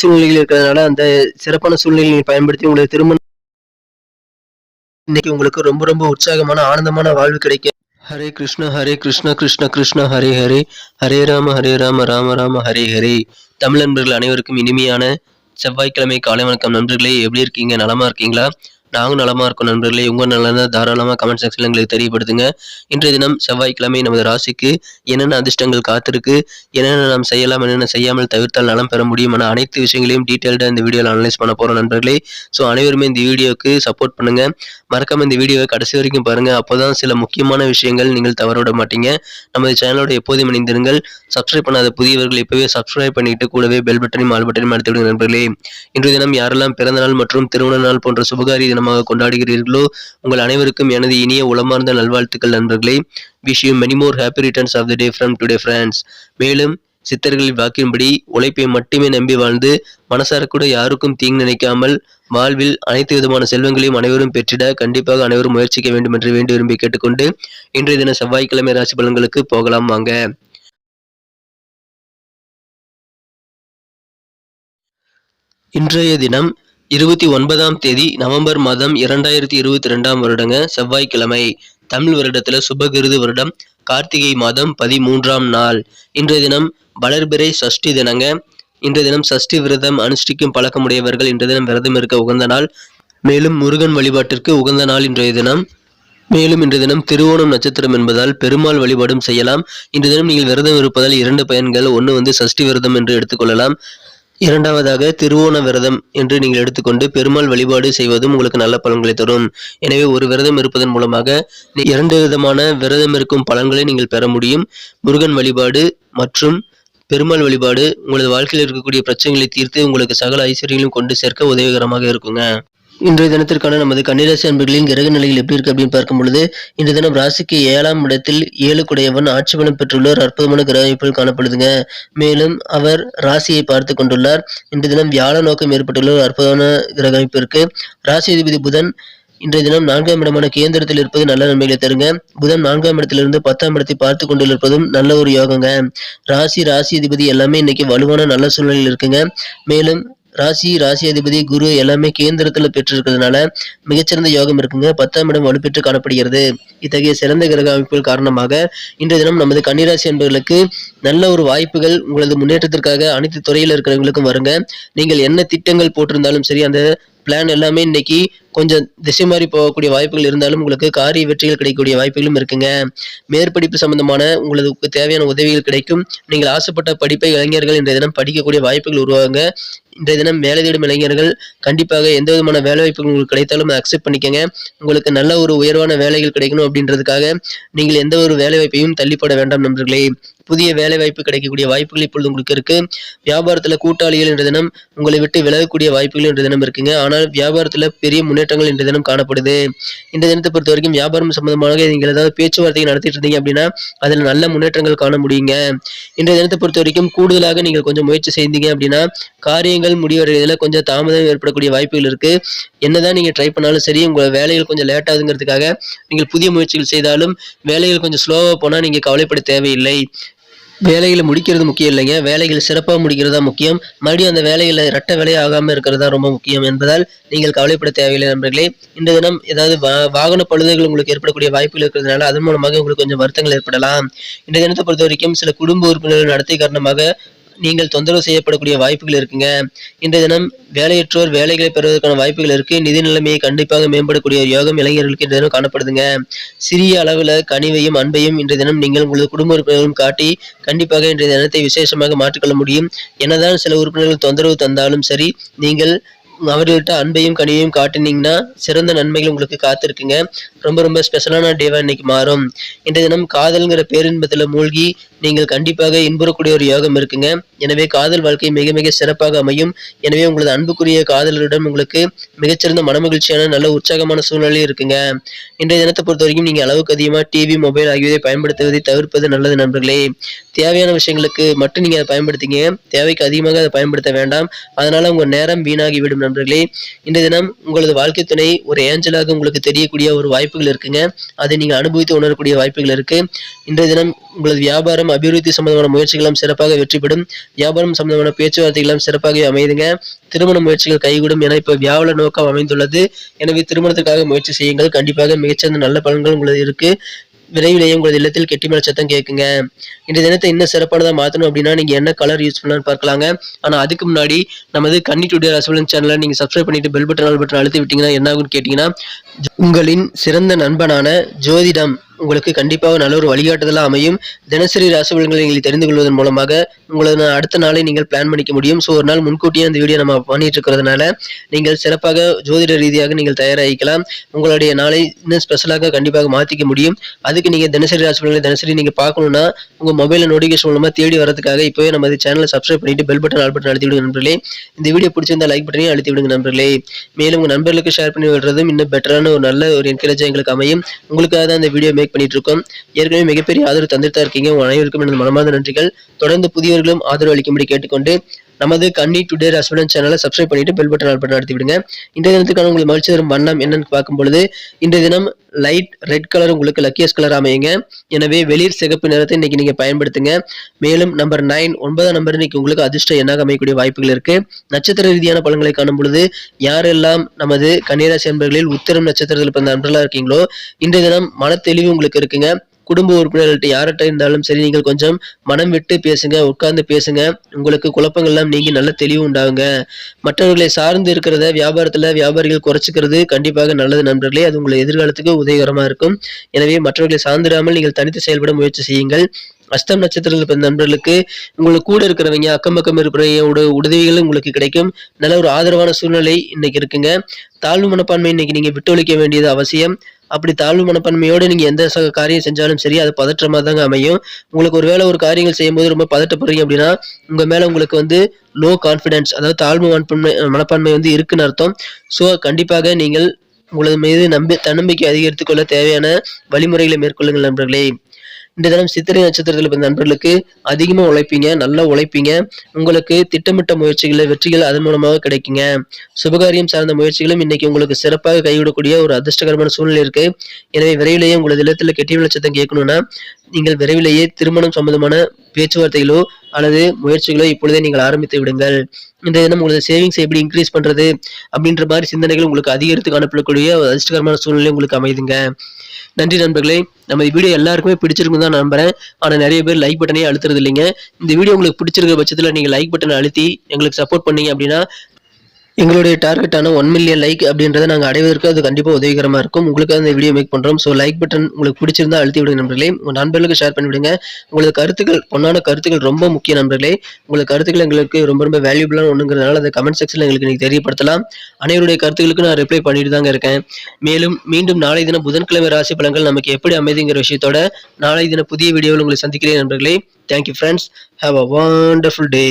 சூழ்நிலைகள் இருக்கிறதுனால அந்த சிறப்பான சூழ்நிலையை பயன்படுத்தி உங்களுக்கு திருமணம் இன்னைக்கு உங்களுக்கு ரொம்ப ரொம்ப உற்சாகமான ஆனந்தமான வாழ்வு கிடைக்கும். ஹரே கிருஷ்ண கிருஷ்ண கிருஷ்ண ஹரே ஹரே, ஹரே ராம ராம ராம ஹரே ஹரே. தமிழ் நண்பர்கள் அனைவருக்கும் இனிமையான செவ்வாய்க்கிழமை காலை வணக்கம். நண்பர்களே, எப்படி இருக்கீங்க? நலமா இருக்கீங்களா? நாங்களும் நலமா இருக்கோம் நண்பர்களே. உங்க நலனை தாராளமா கமெண்ட் செக்ஷன்ல எங்களுக்கு தெரியப்படுத்துங்க. இன்றைய தினம் செவ்வாய்க்கிழமை நமது ராசிக்கு என்னென்ன அதிர்ஷ்டங்கள் காத்திருக்கு, என்னென்ன நாம் செய்யலாம், என்னென்ன செய்யாமல் தவிர்த்தால் நலம் பெற முடியும் என அனைத்து விஷயங்களையும் டீட்டெயில்டா இந்த வீடியோவில் அனலைஸ் பண்ண போறோம் நண்பர்களே. ஸோ அனைவருமே இந்த வீடியோவுக்கு சப்போர்ட் பண்ணுங்க. மறக்காம இந்த வீடியோவை கடைசி வரைக்கும் பாருங்க. அப்போதான் சில முக்கியமான விஷயங்கள் நீங்கள் தவறவிட மாட்டீங்க. நமது சேனலோட எப்போதும் இணைந்திருங்கள். சப்ஸ்கிரைப் பண்ணாத புதியவர்கள் இப்பவே சப்ஸ்கிரைப் பண்ணிட்டு கூடவே பெல் பட்டனையும் ஆல் பட்டனையும் அழுத்தி விடுங்க நண்பர்களே. இன்றைய தினம் யாரெல்லாம் பிறந்த நாள் மற்றும் திருமண நாள் போன்ற சுபகாரிய தினமாக கொண்டாடுகிறீர்களோ உங்கள் அனைவருக்கும் எனது இனிய உளமார்ந்த நல்வாழ்த்துக்கள் நண்பர்களே. Wish you many more happy returns of the day from today friends. மேலும் சித்தர்களின் வாக்கின்படி உழைப்பை மட்டுமே நம்பி வாழ்ந்து மனசார கூட யாருக்கும் தீங்கு நினைக்காமல் வாழ்வில் அனைத்து விதமான செல்வங்களையும் அனைவரும் பெற்றிட கண்டிப்பாக அனைவரும் முயற்சிக்க வேண்டும் என்று வேண்டி விரும்பி கேட்டுக்கொண்டு இன்றைய தின செவ்வாய்க்கிழமை ராசி பலன்களுக்கு போகலாம் வாங்க. இன்றைய தினம் 29ஆம் தேதி நவம்பர் மாதம் 2022ஆம் வருடங்க, செவ்வாய்க்கிழமை. தமிழ் வருடத்துல சுபகிருது வருடம் கார்த்திகை மாதம் 13ஆம் நாள். இன்றைய தினம் வளர்பிறை சஷ்டி தினங்க. இன்றைய தினம் சஷ்டி விரதம் அனுஷ்டிக்கும் பழக்கமுடையவர்கள் இன்றைய தினம் விரதம் இருக்க உகந்த நாள். மேலும் முருகன் வழிபாட்டிற்கு உகந்த நாள் இன்றைய தினம். மேலும் இன்றைய தினம் திருவோணம் நட்சத்திரம் என்பதால் பெருமாள் வழிபாடும் செய்யலாம். இன்றைய தினம் நீங்கள் விரதம் இருப்பதால் 2 பயன்கள். ஒன்று சஷ்டி விரதம் என்று எடுத்துக்கொள்ளலாம். இரண்டாவதாக திருவோண விரதம் என்று நீங்கள் எடுத்துக்கொண்டு பெருமாள் வழிபாடு செய்வதும் உங்களுக்கு நல்ல பலன்களை தரும். எனவே ஒரு விரதம் இருப்பதன் மூலமாக 2 விதமான விரதம் இருக்கும் பலன்களை நீங்கள் பெற முடியும். முருகன் வழிபாடு மற்றும் பெருமாள் வழிபாடு உங்களது வாழ்க்கையில் இருக்கக்கூடிய பிரச்சனைகளை தீர்த்து உங்களுக்கு சகல ஐஸ்வர்யங்களையும் கொண்டு சேர்க்க உதவிகரமாக இருக்குங்க. இன்றைய தினத்திற்கான நமது கன்னிராசி அன்பர்களின் கிரக நிலைகள் எப்படி இருக்கு அப்படின்னு பார்க்கும் பொழுது, இன்றைய தினம் ராசிக்கு 7ஆம் இடத்தில் 7 குடையவன் ஆட்சி பலம் பெற்றுள்ளார். அற்புதமான கிரக அமைப்புகள் காணப்படுதுங்க. மேலும் அவர் ராசியை பார்த்து கொண்டுள்ளார். இன்றைய தினம் வியாழ நோக்கம் ஏற்பட்டுள்ள ஒரு அற்புதமான கிரக அமைப்பு இருக்கு. ராசி அதிபதி புதன் இன்றைய தினம் 4ஆம் இடமான கேந்திரத்தில் இருப்பது நல்ல நன்மைகளை தருங்க. புதன் 4ஆம் இடத்திலிருந்து 10ஆம் இடத்தை பார்த்து கொண்டிருப்பதும் நல்ல ஒரு யோகங்க. ராசி அதிபதி எல்லாமே இன்னைக்கு வலுவான நல்ல சூழ்நிலையில் இருக்குங்க. மேலும் ராசி அதிபதி குரு எல்லாமே கேந்திரத்துல பெற்றிருக்கிறதுனால மிகச்சிறந்த யோகம் இருக்குங்க. 10ஆம் இடம் வலுப்பெற்று காணப்படுகிறது. இத்தகைய சிறந்த கிரக அமைப்புகள் காரணமாக இன்றைய தினம் நமது கன்னிராசி என்பவர்களுக்கு நல்ல ஒரு வாய்ப்புகள் உங்களது முன்னேற்றத்திற்காக அனைத்து துறையில் இருக்கிறவங்களுக்கும் வருங்க. நீங்கள் என்ன திட்டங்கள் போட்டிருந்தாலும் சரி, அந்த பிளான் எல்லாமே இன்னைக்கு கொஞ்சம் திசை மாறி போகக்கூடிய வாய்ப்புகள் இருந்தாலும் உங்களுக்கு காரிய வெற்றிகள் கிடைக்கக்கூடிய வாய்ப்புகளும் இருக்குங்க. மேற்படிப்பு சம்பந்தமான உங்களுக்கு தேவையான உதவிகள் கிடைக்கும். நீங்கள் ஆசைப்பட்ட படிப்பை இளைஞர்கள் இன்றைய தினம் படிக்கக்கூடிய வாய்ப்புகள் உருவாகுங்க. இன்றைய தினம் வேலை தேடும் இளைஞர்கள் கண்டிப்பாக எந்த விதமான வேலை வாய்ப்புகள் உங்களுக்கு கிடைத்தாலும் அக்செப்ட் பண்ணிக்கங்க. உங்களுக்கு நல்ல ஒரு உயர்வான வேலைகள் கிடைக்கணும் அப்படின்றதுக்காக நீங்கள் எந்த ஒரு வேலை வாய்ப்பையும் தள்ளிப்பட வேண்டாம் நண்பர்களே. புதிய வேலை வாய்ப்பு கிடைக்கக்கூடிய வாய்ப்புகள் இப்பொழுது உங்களுக்கு இருக்கு. வியாபாரத்துல கூட்டாளிகள் இன்றைய தினம் உங்களை விட்டு விலகக்கூடிய வாய்ப்புகள் இன்றைய தினம் இருக்குங்க. ஆனால் வியாபாரத்துல பெரிய முன்னேற்றங்கள் இன்றைய தினம் காணப்படுது. இந்த தினத்தை பொறுத்த வரைக்கும் வியாபாரம் சம்பந்தமாக நீங்கள் ஏதாவது பேச்சுவார்த்தை நடத்திட்டு இருந்தீங்க அப்படின்னா அதுல நல்ல முன்னேற்றங்கள் காண முடியுங்க. இன்றைய தினத்தை பொறுத்த வரைக்கும் கூடுதலாக நீங்கள் கொஞ்சம் முயற்சி செய்தீங்க அப்படின்னா காரியங்கள் முடிவடைவதில் கொஞ்சம் தாமதம் ஏற்படக்கூடிய வாய்ப்புகள் இருக்கு. என்னதான் நீங்க ட்ரை பண்ணாலும் சரி, உங்க வேலைகள் கொஞ்சம் லேட் ஆகுதுங்கிறதுக்காக நீங்கள் புதிய முயற்சிகள் செய்தாலும் வேலைகள் கொஞ்சம் ஸ்லோவா போனா நீங்க கவலைப்பட தேவையில்லை. வேலைகளை முடிக்கிறது முக்கியம் இல்லைங்க, வேலைகள் சிறப்பாக முடிக்கிறதா முக்கியம். மறுபடியும் அந்த வேலைகளை ரெட்ட வேலையை ஆகாமல் இருக்கிறதா ரொம்ப முக்கியம் என்பதால் நீங்கள் கவலைப்பட தேவையில்லை நண்பர்களே. இந்த தினம் ஏதாவது வாகன பழுதுகள் உங்களுக்கு ஏற்படக்கூடிய வாய்ப்புகள் இருக்கிறதுனால அதன் மூலமாக உங்களுக்கு கொஞ்சம் வருத்தங்கள் ஏற்படலாம். இந்த தினத்தை பொறுத்த வரைக்கும் சில குடும்ப உறுப்பினர்கள் நடத்தை காரணமாக நீங்கள் தொந்தரவு செய்யப்படக்கூடிய வாய்ப்புகள் இருக்குங்க. இன்றைய தினம் வேலையற்றோர் வேலைகளை பெறுவதற்கான வாய்ப்புகள் இருக்கு. நிதி நிலைமையை கண்டிப்பாக மேம்படக்கூடிய யோகம் இளைஞர்களுக்கு இன்றைய தினம் காணப்படுதுங்க. சிறிய அளவுல கனிவையும் அன்பையும் இன்றைய தினம் நீங்கள் உங்களது குடும்ப உறுப்பினர்களும் காட்டி கண்டிப்பாக இன்றைய தினத்தை விசேஷமாக மாற்றிக்கொள்ள முடியும். என்னதான் சில உறுப்பினர்கள் தொந்தரவு தந்தாலும் சரி, நீங்கள் அவர்கள்ட்ட அன்பையும் கனிவையும் காட்டினீங்கன்னா சிறந்த நன்மைகள் உங்களுக்கு காத்திருக்குங்க. ரொம்ப ரொம்ப ஸ்பெஷலான டேவா இன்னைக்கு மாறும். இன்றைய தினம் காதல்ங்கிற பேரின்பத்துல மூழ்கி நீங்கள் கண்டிப்பாக இன்புறக்கூடிய ஒரு யோகம் இருக்குங்க. எனவே காதல் வாழ்க்கை மிக மிக சிறப்பாக அமையும். எனவே உங்களது அன்புக்குரிய காதலரிடம் உங்களுக்கு மிகச்சிறந்த மனமகிழ்ச்சியான நல்ல உற்சாகமான சூழ்நிலை இருக்குங்க. இன்றைய தினத்தை பொறுத்த வரைக்கும் நீங்க அளவுக்கு அதிகமா டிவி, மொபைல் ஆகியவை பயன்படுத்துவதை தவிர்ப்பது நல்லது நண்பர்களே. தேவையான விஷயங்களுக்கு மட்டும் நீங்க அதை பயன்படுத்திங்க. தேவைக்கு அதிகமாக அதை பயன்படுத்த வேண்டாம். அதனால உங்க நேரம் வீணாகி விடும் நண்பர்களே. இன்றைய தினம் உங்களது வாழ்க்கை துணை ஒரு ஏஞ்சலாக உங்களுக்கு தெரியக்கூடிய ஒரு வாய்ப்புகள் இருக்குங்க. அதை நீங்க அனுபவித்து உணரக்கூடிய வாய்ப்புகள் இருக்கு. இன்றைய தினம் உங்களது வியாபாரம் அபிவிருத்தி சம்பந்தமான முயற்சிகளும் சிறப்பாக வெற்றிப்படும். வியாபாரம் சம்பந்தமான பேச்சுவார்த்தைகளும் சிறப்பாகவே அமைதுங்க. திருமண முயற்சிகள் கைகூடும் என இப்ப வியாபார நோக்கம் அமைந்துள்ளது. எனவே திருமணத்திற்காக முயற்சி செய்யுங்கள். கண்டிப்பாக மிகச்சிறந்த நல்ல பலன்கள் உங்களுக்கு இருக்கு. விரைவிலேயே உங்களது இல்லத்தில் கெட்டிமேள சத்தம் கேட்குங்க. இந்த தினத்தை இன்னும் சிறப்பானதா மாத்தணும் அப்படின்னா நீங்க என்ன கலர் யூஸ் பண்ணலாம்னு பார்க்கலாங்க. ஆனா அதுக்கு முன்னாடி நமது கன்னி டுடே ராசிபலன் சேனலை நீங்க சப்ஸ்கிரைப் பண்ணிட்டு பெல் பட்டன் அழுத்தி விட்டீங்கன்னா என்ன ஆகும்னு கேட்டீங்கன்னா, உங்களின் சிறந்த நண்பனான ஜோதிடம் உங்களுக்கு கண்டிப்பாக நல்ல ஒரு வழிகாட்டுதலா அமையும். தினசரி ராசி பலன்களை நீங்கள் தெரிந்து கொள்வதன் மூலமாக உங்களது அடுத்த நாளை நீங்கள் பிளான் பண்ணிக்க முடியும். ஸோ ஒரு நாள் முன்கூட்டியே அந்த வீடியோ நம்ம பண்ணிட்டு இருக்கிறதுனால நீங்கள் சிறப்பாக ஜோதிட ரீதியாக நீங்கள் தயாராகிக்கலாம். உங்களுடைய நாளை இன்னும் ஸ்பெஷலாக கண்டிப்பாக மாற்றிக்க முடியும். அதுக்கு நீங்கள் தினசரி ராசி பலன்களை தினசரி நீங்கள் பார்க்கணும்னா உங்கள் மொபைலில் நோட்டிஃபிகேஷன் மூலமாக தேடி வரதுக்காக இப்போவே நம்ம சேனலை சப்ஸ்கிரைப் பண்ணிட்டு பெல் பட்டன் அழுத்தி விடுங்க நண்பர்களே. இந்த வீடியோ பிடிச்சிருந்தா லைக் பட்டனையும் அழுத்தி விடுங்க நண்பர்களே. மேலும் உங்கள் நண்பர்களுக்கு ஷேர் பண்ணி விடுறதும் இன்னும் பெட்டரான ஒரு நல்ல ஒரு என்கரேஜ் எங்களுக்கு அமையும். உங்களுக்காக தான் இந்த வீடியோ பண்ணிட்டு இருக்கோம். ஏற்கனவே மிகப்பெரிய ஆதரவு தந்துட்டு இருக்கீங்க. உங்க அனைவருக்கும் எனது மனமார்ந்த நன்றிகள். தொடர்ந்து புதியவர்களும் ஆதரவு அளிக்கும்படி கேட்டுக்கொண்டு நமது கன்னி டுடே ராசிபலன் சேனலை சப்ஸ்கிரைப் பண்ணிட்டு பெல் பட்டன் அழுத்தி விடுங்க. இன்றைய தினத்துக்கான உங்களுக்கு மகிழ்ச்சி தரும் வண்ணம் என்னன்னு பார்க்கும் பொழுது இன்றைய தினம் லைட் ரெட் கலர் உங்களுக்கு லக்கியஸ்ட் கலர் அமையுங்க. எனவே வெளிர் சிகப்பு நிறத்தை இன்னைக்கு நீங்க பயன்படுத்துங்க. மேலும் நம்பர் 9 9 நம்பர் இன்னைக்கு உங்களுக்கு அதிர்ஷ்ட எண்ணாக அமையக்கூடிய வாய்ப்புகள் இருக்கு. நட்சத்திர ரீதியான பலன்களை காணும் பொழுது யாரெல்லாம் நமது கன்னிராசி அன்பர்களில் உத்திரம் நட்சத்திரத்தில் பிறந்த நண்பர்களா இருக்கீங்களோ இன்றைய தினம் மன தெளிவு உங்களுக்கு இருக்குங்க. குடும்ப உறுப்பினர்கள்ட்ட யார்கிட்ட இருந்தாலும் சரி நீங்கள் கொஞ்சம் மனம் விட்டு பேசுங்க, உட்கார்ந்து பேசுங்க. உங்களுக்கு குழப்பங்கள்லாம் நீங்கி நல்ல தெளிவு உண்டாகுங்க. மற்றவர்களை சார்ந்து இருக்கிறத வியாபாரிகள் குறைச்சிக்கிறது கண்டிப்பாக நல்லது நண்பர்களே. அது உங்களை எதிர்காலத்துக்கு உதவிகரமா இருக்கும். எனவே மற்றவர்களை சார்ந்திடாமல் நீங்கள் தனித்து செயல்பட முயற்சி செய்யுங்கள். அஸ்தம் நட்சத்திரத்தில் பிறந்த நண்பர்களுக்கு உங்களுக்கு கூட இருக்கிறவங்க அக்கம் பக்கம் இருக்கிறவங்க உதவிகள் உங்களுக்கு கிடைக்கும். நல்ல ஒரு ஆதரவான சூழ்நிலை இன்னைக்கு இருக்குங்க. தாழ்வு மனப்பான்மை இன்னைக்கு நீங்க விட்டு ஒழிக்க வேண்டியது அவசியம். அப்படி தாழ்வு மனப்பான்மையோடு நீங்க எந்த காரியம் செஞ்சாலும் சரி அது பதற்றமா தாங்க அமையும். உங்களுக்கு ஒரு வேளை ஒரு காரியங்கள் செய்யும்போது ரொம்ப பதட்டப்படுறீங்க அப்படின்னா உங்க மேல உங்களுக்கு லோ கான்பிடன்ஸ், அதாவது தாழ்வு மனப்பான்மை இருக்குன்னு அர்த்தம். ஸோ கண்டிப்பாக நீங்கள் உங்களது மீது தன்னம்பிக்கை அதிகரித்துக் கொள்ள தேவையான வழிமுறைகளை மேற்கொள்ளுங்கள் நண்பர்களே. இந்த தினம் சித்திரை நட்சத்திரத்தில் பிறந்த நண்பர்களுக்கு அதிகமா உழைப்பீங்க, நல்லா உழைப்பீங்க. உங்களுக்கு திட்டமிட்ட முயற்சிகள் வெற்றிகள் அதன் மூலமாக கிடைக்குங்க. சுபகாரியம் சார்ந்த முயற்சிகளும் இன்னைக்கு உங்களுக்கு சிறப்பாக கைவிடக்கூடிய ஒரு அதிர்ஷ்டகரமான சூழ்நிலை இருக்கு. எனவே விரைவிலேயே உங்களது இல்லத்தில் கெட்டிமேள சத்தம் கேட்கணும்னா நீங்கள் விரைவிலேயே திருமணம் சம்பந்தமான பேச்சுவார்த்தைகளோ அல்லது முயற்சிகளோ இப்பொழுதே நீங்கள் ஆரம்பித்து விடுங்கள். இந்த தினம் உங்களது சேவிங்ஸ் எப்படி இன்க்ரீஸ் பண்றது அப்படின்ற மாதிரி சிந்தனைகள் உங்களுக்கு அதிகரித்து காணப்படக்கூடிய ஒரு அதிர்ஷ்டகரமான சூழ்நிலை உங்களுக்கு அமைதுங்க. நன்றி நண்பர்களே. நம்ம வீடியோ எல்லாருக்குமே பிடிச்சிருக்கும் தான் நம்புறேன். ஆனா நிறைய பேர் லைக் பட்டனே அழுத்துறது இல்லைங்க. இந்த வீடியோ உங்களுக்கு பிடிச்சிருக்க பட்சத்துல நீங்க லைக் பட்டனை அழுத்தி எங்களுக்கு சப்போர்ட் பண்ணீங்க அப்படின்னா எங்களுடைய டார்கெட்டான 1 மில்லியன் லைக் அப்படின்றத நாங்கள் அடைவதற்கு அது கண்டிப்பாக உதவிகரமாக இருக்கும். உங்களுக்காக இந்த வீடியோ மேக் பண்ணுறோம். ஸோ லைக் பட்டன் உங்களுக்கு பிடிச்சிருந்தா அழுத்தி விடுங்க நண்பர்களே. உங்கள் நண்பர்களுக்கு ஷேர் பண்ணி விடுங்க. உங்களது கருத்துக்கள் பொன்னான கருத்துக்கள் ரொம்ப முக்கிய நண்பர்களே. உங்களது கருத்துக்கள் எங்களுக்கு ரொம்ப ரொம்ப வேல்யூபிளான ஒன்றுங்கிறதுனால அதை கமெண்ட் செக்ஷனில் எங்களுக்கு நீங்கள் தெரியப்படுத்தலாம். அனைவருடைய கருத்துக்களுக்கு நான் ரிப்ளை பண்ணிட்டு தாங்க இருக்கேன். மேலும் மீண்டும் நாளை தினம் புதன்கிழமை ராசி பலன்கள் நமக்கு எப்படி அமைதுங்கிற விஷயத்தோட நாளை தினம் புதிய வீடியோவில் உங்களை சந்திக்கிறேன் நண்பர்களே. Thank you friends. Have a wonderful day.